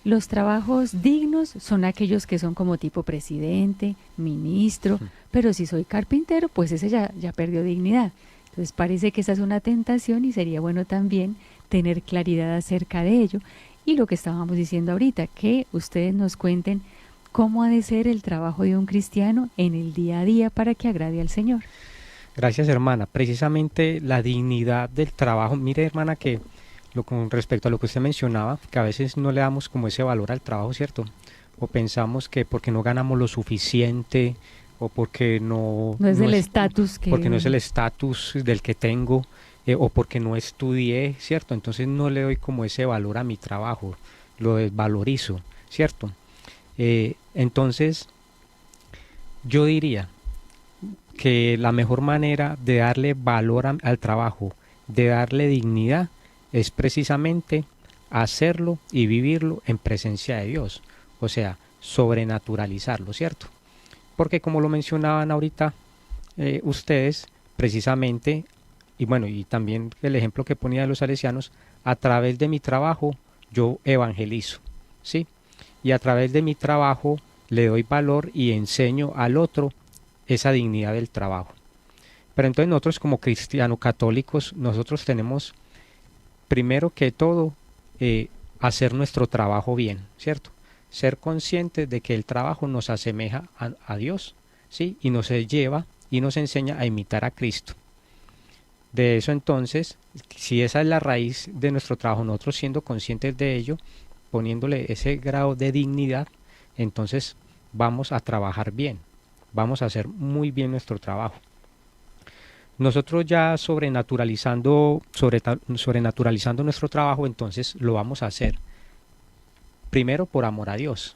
Los trabajos dignos son aquellos que son como tipo presidente, ministro, pero si soy carpintero, pues ese ya perdió dignidad. Entonces parece que esa es una tentación y sería bueno también tener claridad acerca de ello. Y lo que estábamos diciendo ahorita, que ustedes nos cuenten cómo ha de ser el trabajo de un cristiano en el día a día para que agrade al Señor. Gracias, hermana. Precisamente la dignidad del trabajo. Mire, hermana, que con respecto a lo que usted mencionaba, que a veces no le damos como ese valor al trabajo, ¿cierto? O pensamos que porque no ganamos lo suficiente o porque no es el estatus que... Porque no es el estatus del que tengo, o porque no estudié, ¿cierto? Entonces no le doy como ese valor a mi trabajo, lo desvalorizo, ¿cierto? Entonces yo diría que la mejor manera de darle valor al trabajo, de darle dignidad, es precisamente hacerlo y vivirlo en presencia de Dios, o sea, sobrenaturalizarlo, ¿cierto? Porque como lo mencionaban ahorita ustedes, precisamente, y bueno, y también el ejemplo que ponía de los salesianos, a través de mi trabajo yo evangelizo, ¿sí? Y a través de mi trabajo le doy valor y enseño al otro esa dignidad del trabajo. Pero entonces nosotros como cristianos católicos, nosotros tenemos primero que todo hacer nuestro trabajo bien, ¿cierto? Ser conscientes de que el trabajo nos asemeja a Dios, ¿sí? Y nos lleva y nos enseña a imitar a Cristo. De eso entonces, si esa es la raíz de nuestro trabajo, nosotros siendo conscientes de ello, poniéndole ese grado de dignidad, entonces vamos a trabajar bien, vamos a hacer muy bien nuestro trabajo. Nosotros ya sobrenaturalizando nuestro trabajo, entonces lo vamos a hacer primero por amor a Dios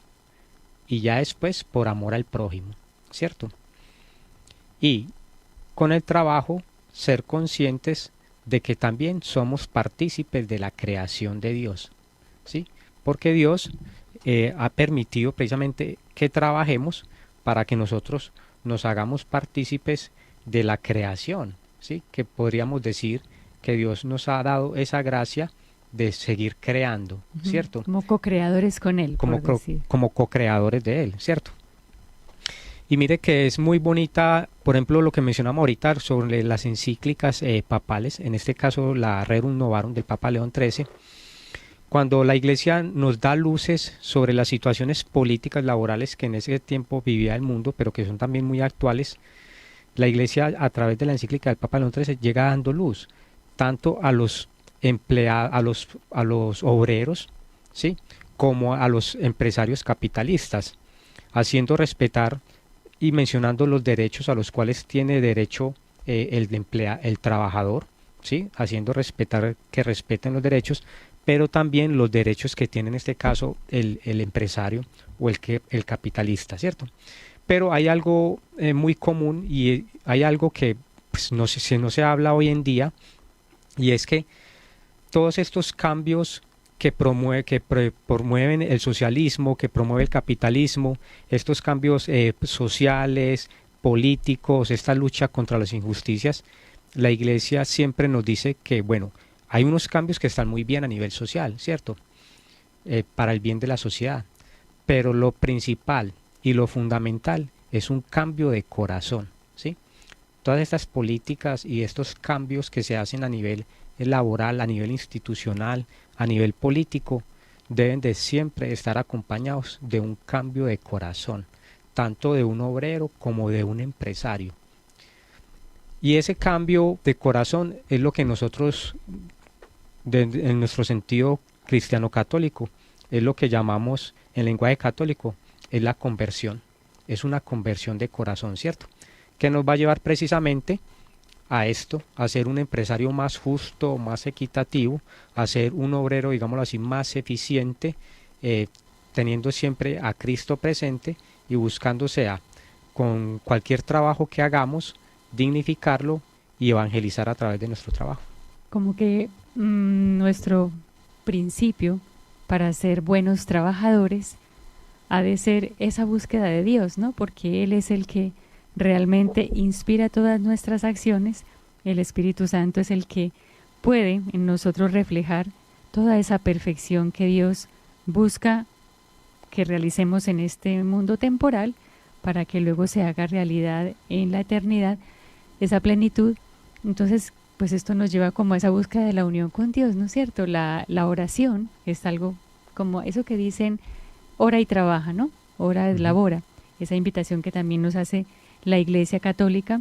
y ya después por amor al prójimo, ¿cierto? Y con el trabajo ser conscientes de que también somos partícipes de la creación de Dios, ¿sí? Porque Dios ha permitido precisamente que trabajemos para que nosotros nos hagamos partícipes de la creación, ¿sí? Que podríamos decir que Dios nos ha dado esa gracia de seguir creando, ¿cierto? Como co-creadores con Él, como co-creadores de Él, ¿cierto? Y mire que es muy bonita, por ejemplo, lo que mencionamos ahorita sobre las encíclicas papales, en este caso la Rerum Novarum del Papa León XIII, cuando la iglesia nos da luces sobre las situaciones políticas, laborales que en ese tiempo vivía el mundo, pero que son también muy actuales, la iglesia a través de la encíclica del Papa León XIII llega dando luz tanto a los empleados, a los obreros, ¿sí?, como a los empresarios capitalistas, haciendo respetar y mencionando los derechos a los cuales tiene derecho el trabajador, ¿sí?, haciendo respetar que respeten los derechos, pero también los derechos que tiene en este caso el empresario o el capitalista, ¿cierto? Pero hay algo muy común y hay algo que pues, no se habla hoy en día, y es que todos estos cambios que promueven el socialismo, que promueve el capitalismo, estos cambios sociales, políticos, esta lucha contra las injusticias, la iglesia siempre nos dice que, bueno, hay unos cambios que están muy bien a nivel social, ¿cierto? Para el bien de la sociedad, pero lo principal y lo fundamental es un cambio de corazón, ¿sí? Todas estas políticas y estos cambios que se hacen a nivel laboral, a nivel institucional, a nivel político, deben de siempre estar acompañados de un cambio de corazón, tanto de un obrero como de un empresario. Y ese cambio de corazón es lo que nosotros, en nuestro sentido cristiano católico, es lo que llamamos en lenguaje católico, es la conversión. Es una conversión de corazón, ¿cierto? Que nos va a llevar precisamente a esto, a ser un empresario más justo, más equitativo, a ser un obrero, digámoslo así, más eficiente, teniendo siempre a Cristo presente y buscándose con cualquier trabajo que hagamos, dignificarlo y evangelizar a través de nuestro trabajo. Como que nuestro principio para ser buenos trabajadores ha de ser esa búsqueda de Dios, ¿no? Porque Él es el que realmente inspira todas nuestras acciones. El Espíritu Santo es el que puede en nosotros reflejar toda esa perfección que Dios busca que realicemos en este mundo temporal para que luego se haga realidad en la eternidad esa plenitud. Entonces, pues esto nos lleva como a esa búsqueda de la unión con Dios, ¿no es cierto? La oración es algo como eso que dicen, ora y trabaja, ¿no? Ora es labora. Esa invitación que también nos hace la Iglesia Católica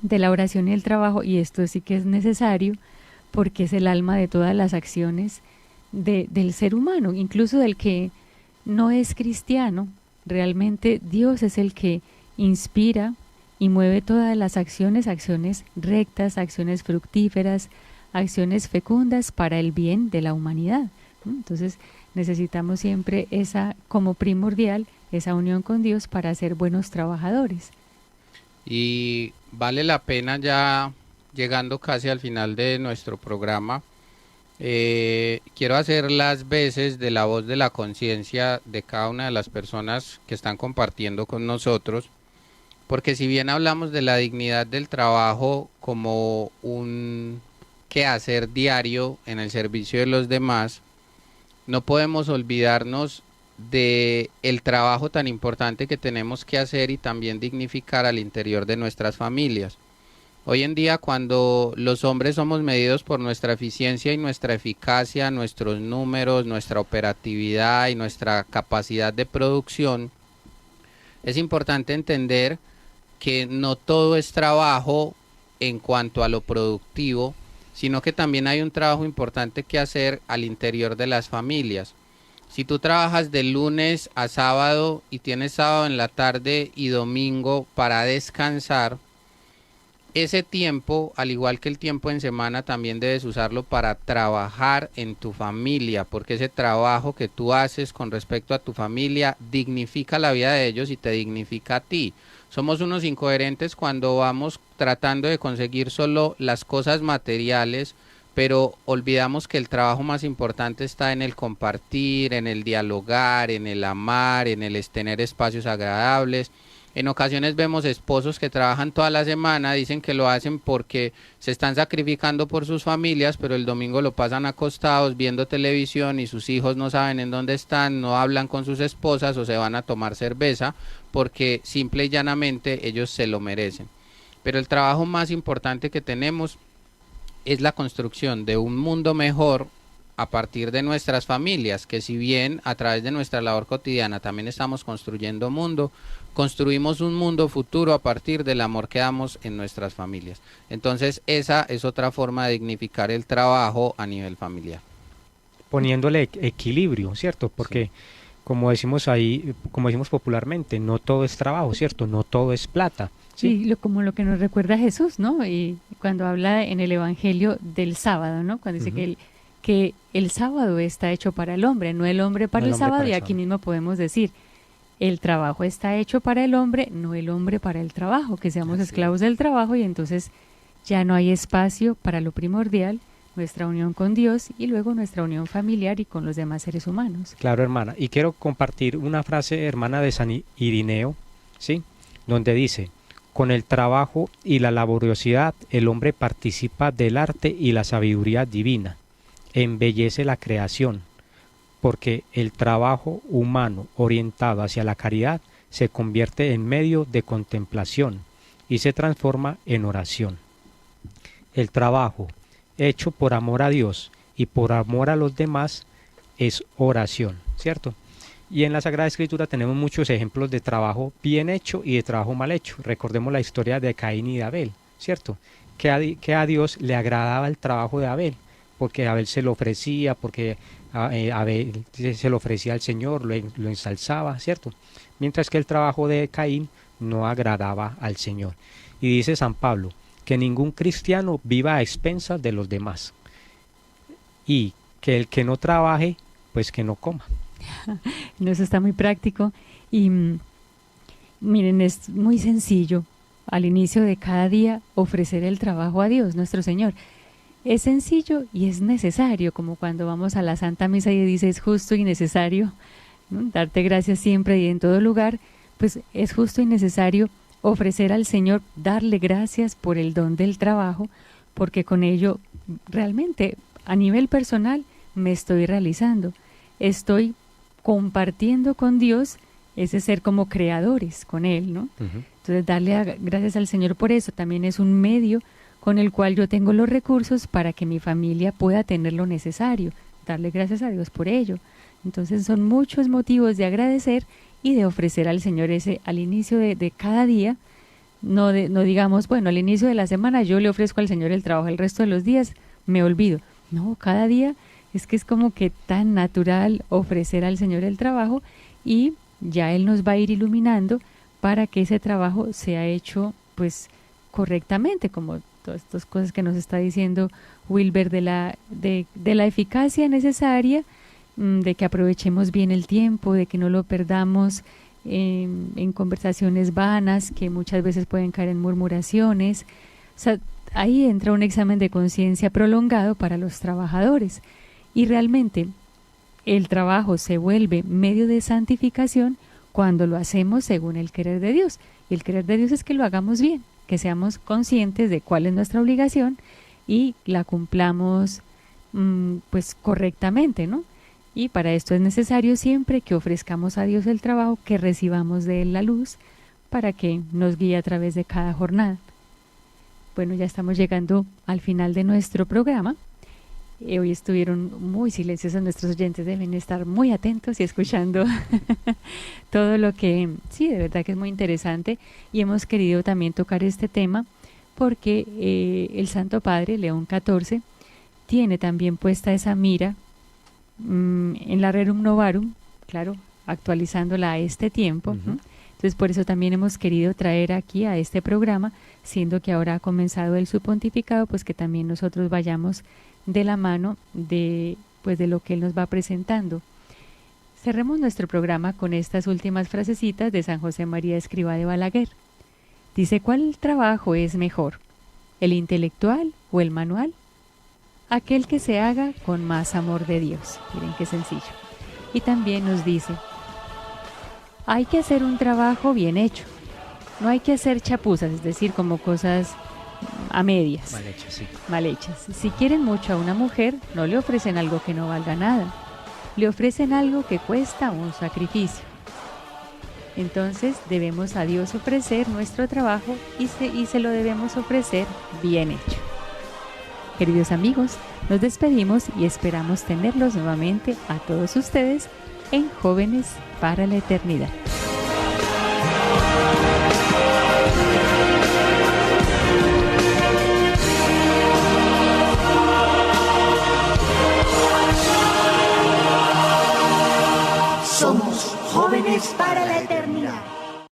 de la oración y el trabajo, y esto sí que es necesario porque es el alma de todas las acciones del ser humano, incluso del que no es cristiano. Realmente Dios es el que inspira y mueve todas las acciones rectas, acciones fructíferas, acciones fecundas para el bien de la humanidad, ¿no? Entonces necesitamos siempre esa, como primordial, esa unión con Dios para ser buenos trabajadores. Y vale la pena, ya llegando casi al final de nuestro programa, quiero hacer las veces de la voz de la conciencia de cada una de las personas que están compartiendo con nosotros, porque si bien hablamos de la dignidad del trabajo como un quehacer diario en el servicio de los demás, no podemos olvidarnos de el trabajo tan importante que tenemos que hacer y también dignificar al interior de nuestras familias. Hoy en día, cuando los hombres somos medidos por nuestra eficiencia y nuestra eficacia, nuestros números, nuestra operatividad y nuestra capacidad de producción, es importante entender que no todo es trabajo en cuanto a lo productivo, sino que también hay un trabajo importante que hacer al interior de las familias. Si tú trabajas de lunes a sábado y tienes sábado en la tarde y domingo para descansar, ese tiempo, al igual que el tiempo en semana, también debes usarlo para trabajar en tu familia, porque ese trabajo que tú haces con respecto a tu familia dignifica la vida de ellos y te dignifica a ti. Somos unos incoherentes cuando vamos tratando de conseguir solo las cosas materiales, pero olvidamos que el trabajo más importante está en el compartir, en el dialogar, en el amar, en el tener espacios agradables. En ocasiones vemos esposos que trabajan toda la semana, dicen que lo hacen porque se están sacrificando por sus familias, pero el domingo lo pasan acostados viendo televisión y sus hijos no saben en dónde están, no hablan con sus esposas o se van a tomar cerveza porque simple y llanamente ellos se lo merecen. Pero el trabajo más importante que tenemos es la construcción de un mundo mejor a partir de nuestras familias, que si bien a través de nuestra labor cotidiana también estamos construyendo mundo, construimos un mundo futuro a partir del amor que damos en nuestras familias. Entonces esa es otra forma de dignificar el trabajo a nivel familiar. Poniéndole equilibrio, ¿cierto? Porque sí, como decimos ahí, como decimos popularmente, no todo es trabajo, ¿cierto? No todo es plata. Sí, como lo que nos recuerda Jesús, ¿no? Y cuando habla en el Evangelio del sábado, ¿no? Cuando dice que el sábado está hecho para el hombre, no el hombre para el sábado, y aquí mismo podemos decir, el trabajo está hecho para el hombre, no el hombre para el trabajo, que seamos esclavos del trabajo, y entonces ya no hay espacio para lo primordial, nuestra unión con Dios y luego nuestra unión familiar y con los demás seres humanos. Claro, hermana, y quiero compartir una frase, hermana, de San Irineo, ¿sí? Donde dice: con el trabajo y la laboriosidad el hombre participa del arte y la sabiduría divina, embellece la creación, porque el trabajo humano orientado hacia la caridad se convierte en medio de contemplación y se transforma en oración. El trabajo hecho por amor a Dios y por amor a los demás es oración, ¿cierto? Y en la Sagrada Escritura tenemos muchos ejemplos de trabajo bien hecho y de trabajo mal hecho. Recordemos la historia de Caín y de Abel, ¿cierto? Que a Dios le agradaba el trabajo de Abel, porque Abel se lo ofrecía, porque Abel se lo ofrecía al Señor, lo ensalzaba, ¿cierto? Mientras que el trabajo de Caín no agradaba al Señor. Y dice San Pablo que ningún cristiano viva a expensas de los demás, y que el que no trabaje, pues que no coma. No, eso está muy práctico y miren, es muy sencillo al inicio de cada día ofrecer el trabajo a Dios, nuestro Señor. Es sencillo y es necesario, como cuando vamos a la Santa Misa y dice es justo y necesario, ¿no? Darte gracias siempre y en todo lugar, pues es justo y necesario ofrecer al Señor, darle gracias por el don del trabajo, porque con ello realmente a nivel personal me estoy realizando, estoy compartiendo con Dios ese ser como creadores con Él, ¿no? Entonces darle gracias al Señor por eso también es un medio con el cual yo tengo los recursos para que mi familia pueda tener lo necesario, darle gracias a Dios por ello. Entonces son muchos motivos de agradecer y de ofrecer al Señor ese al inicio de cada día, no digamos, bueno, al inicio de la semana yo le ofrezco al Señor el trabajo, el resto de los días me olvido. No, cada día es que es como que tan natural ofrecer al Señor el trabajo y ya Él nos va a ir iluminando para que ese trabajo sea hecho pues correctamente, como todas estas cosas que nos está diciendo Wilber de la eficacia necesaria, de que aprovechemos bien el tiempo, de que no lo perdamos en conversaciones vanas que muchas veces pueden caer en murmuraciones. O sea, ahí entra un examen de conciencia prolongado para los trabajadores y realmente el trabajo se vuelve medio de santificación cuando lo hacemos según el querer de Dios. Y el querer de Dios es que lo hagamos bien, que seamos conscientes de cuál es nuestra obligación y la cumplamos pues correctamente, ¿no? Y para esto es necesario siempre que ofrezcamos a Dios el trabajo, que recibamos de Él la luz para que nos guíe a través de cada jornada. Bueno, ya estamos llegando al final de nuestro programa. Hoy estuvieron muy silenciosos nuestros oyentes, deben estar muy atentos y escuchando todo lo que, sí, de verdad que es muy interesante y hemos querido también tocar este tema porque el Santo Padre, León XIV, tiene también puesta esa mira en la Rerum Novarum, claro, actualizándola a este tiempo. Entonces por eso también hemos querido traer aquí a este programa, siendo que ahora ha comenzado el su pontificado, pues que también nosotros vayamos de la mano de lo que él nos va presentando. Cerremos nuestro programa con estas últimas frasecitas de San José María Escrivá de Balaguer. Dice: ¿cuál trabajo es mejor, el intelectual o el manual? Aquel que se haga con más amor de Dios. Miren qué sencillo. Y también nos dice: hay que hacer un trabajo bien hecho, no hay que hacer chapuzas, es decir, como cosas a medias, mal hechas, sí. Mal hechas. Si quieren mucho a una mujer, no le ofrecen algo que no valga nada, le ofrecen algo que cuesta un sacrificio. Entonces debemos a Dios ofrecer nuestro trabajo y se lo debemos ofrecer bien hecho. Queridos amigos, nos despedimos y esperamos tenerlos nuevamente a todos ustedes en Jóvenes para la Eternidad.